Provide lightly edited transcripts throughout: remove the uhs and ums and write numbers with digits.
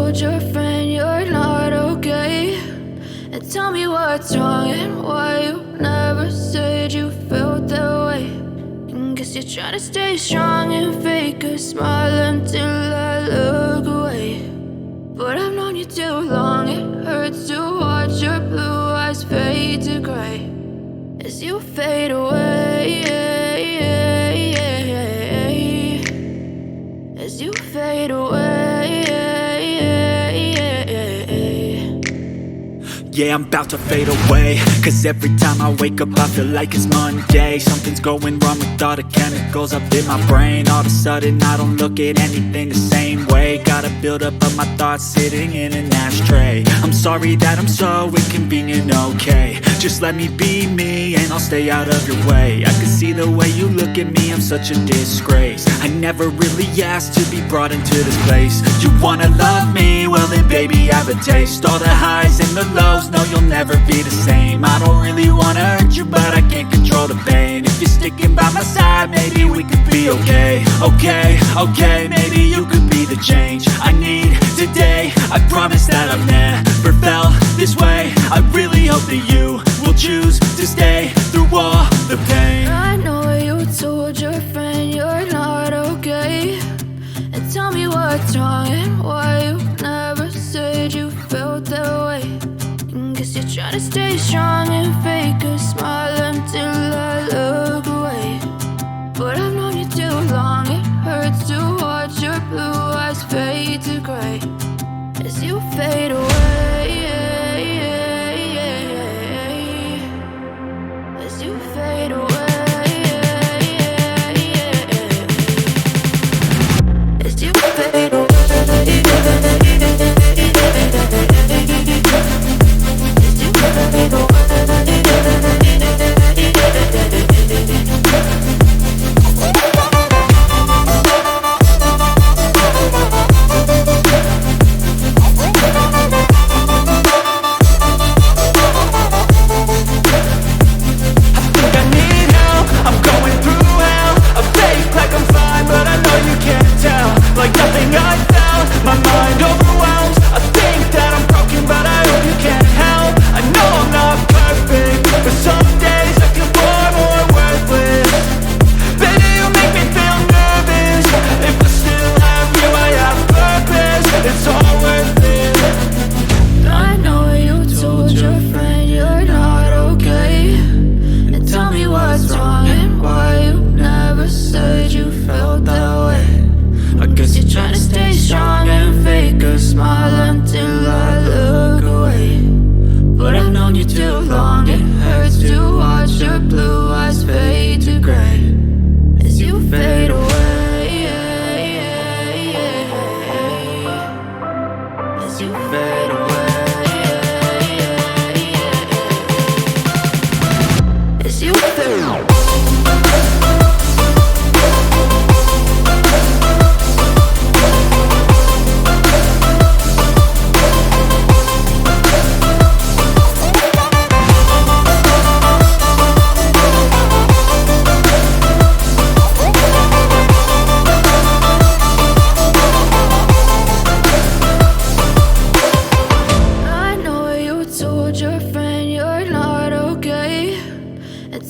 told your friend you're not okay? And tell me what's wrong and why you never said you felt that way. And guess you're trying to stay strong and fake a smile until I look away. But I've known you too long, it hurts to watch your blue eyes fade to gray as you fade away, as you fade away. Yeah, I'm about to fade away, cause every time I wake up I feel like it's Monday. Something's going wrong with all the chemicals up in my brain. All of a sudden I don't look at anything the same way. Got a buildup of my thoughts sitting in an ashtray. I'm sorry that I'm so inconvenient, okay? Just let me be me and I'll stay out of your way. I can see the way you look at me, I'm such a disgrace. I never really asked to be brought into this place. You wanna love me? Well then baby I have a taste. All the highs and the lows, no, you'll never be the same. I don't really wanna hurt you, but I can't control the pain. If you're sticking by my side, maybe we could be okay. Okay, maybe you could be the change I need today. I promise that I've never felt this way. I really hope that you will choose to stay through all the pain. I know you told your friend you're not okay. And tell me what's wrong and why you never said you felt that way. Guess you're trying to stay strong and fake a smile until I look away. But I've known you too long, it hurts to watch your blue eyes fade to gray as you fade away, as you fade away, as you fade away.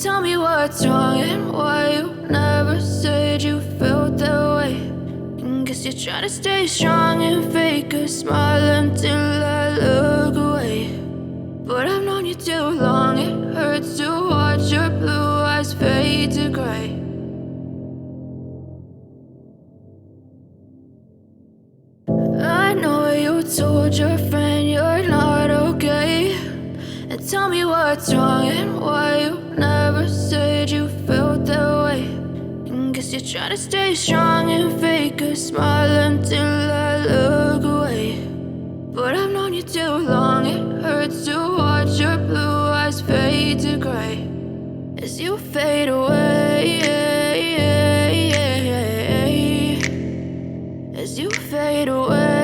Tell me what's wrong and why you never said you felt that way. And guess you're trying to stay strong and fake a smile until I look away. But I've known you too long, it hurts to watch your blue eyes fade to gray. I know you told your friend you're not okay. And tell me what's wrong and why you never said you felt that way. And guess you're trying to stay strong and fake a smile until I look away. But I've known you too long, it hurts to watch your blue eyes fade to gray as you fade away, as you fade away.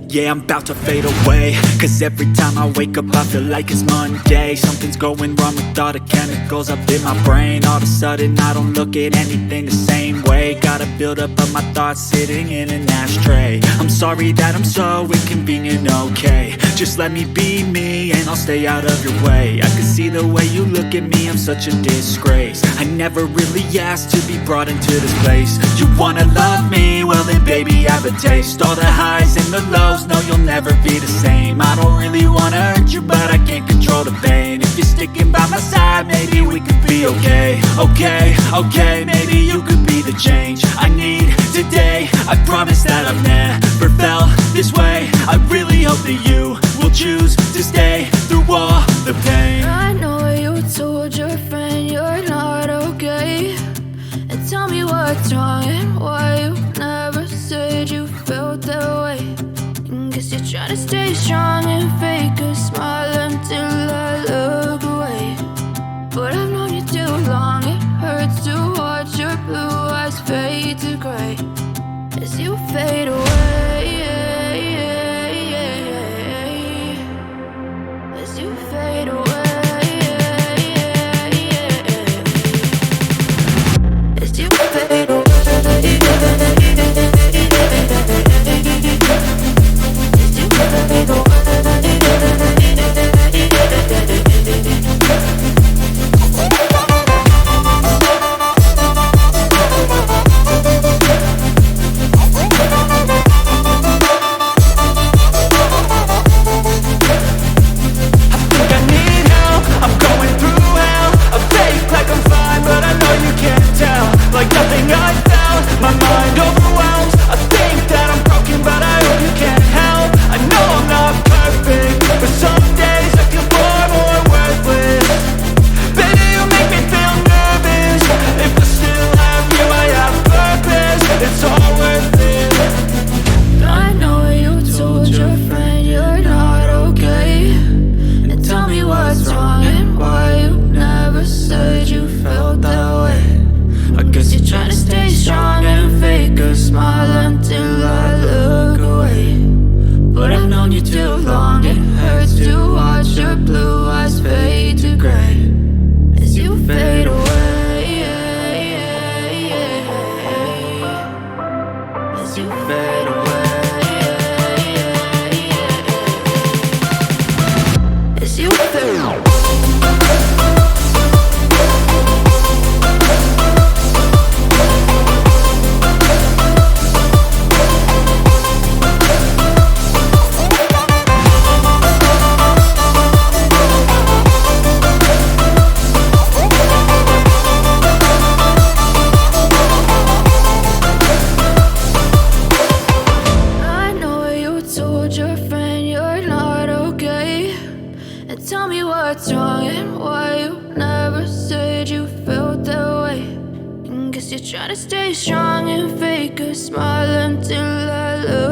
Yeah, I'm about to fade away, cause every time I wake up I feel like it's Monday. Something's going wrong with all the chemicals up in my brain. All of a sudden I don't look at anything the same way. Got a buildup of my thoughts sitting in an ashtray. I'm sorry that I'm so inconvenient, okay. Just let me be me and I'll stay out of your way. I can see the way you look at me, I'm such a disgrace. I never really asked to be brought into this place. You wanna love me? Well then baby, have a taste. All the highs and the lows, no you'll never be the same. I don't really wanna hurt you, but I can't control the pain. If you're sticking by my side, maybe we could be okay. Okay, maybe you could be the change I need today. I promise that I've never felt this way. I really hope that you will choose to stay through all the pain. I know you told your friend you're not okay, and tell me what's wrong and why you never said you felt that way. Guess you're trying to stay strong and fake a smile until I look away. But I've known you too long, it hurts to watch your blue eyes fade to gray as you fade away. As you fade away. As you fade away. Tell me what's wrong and why you never said you felt that way. Guess you're trying to stay strong and fake a smile until I look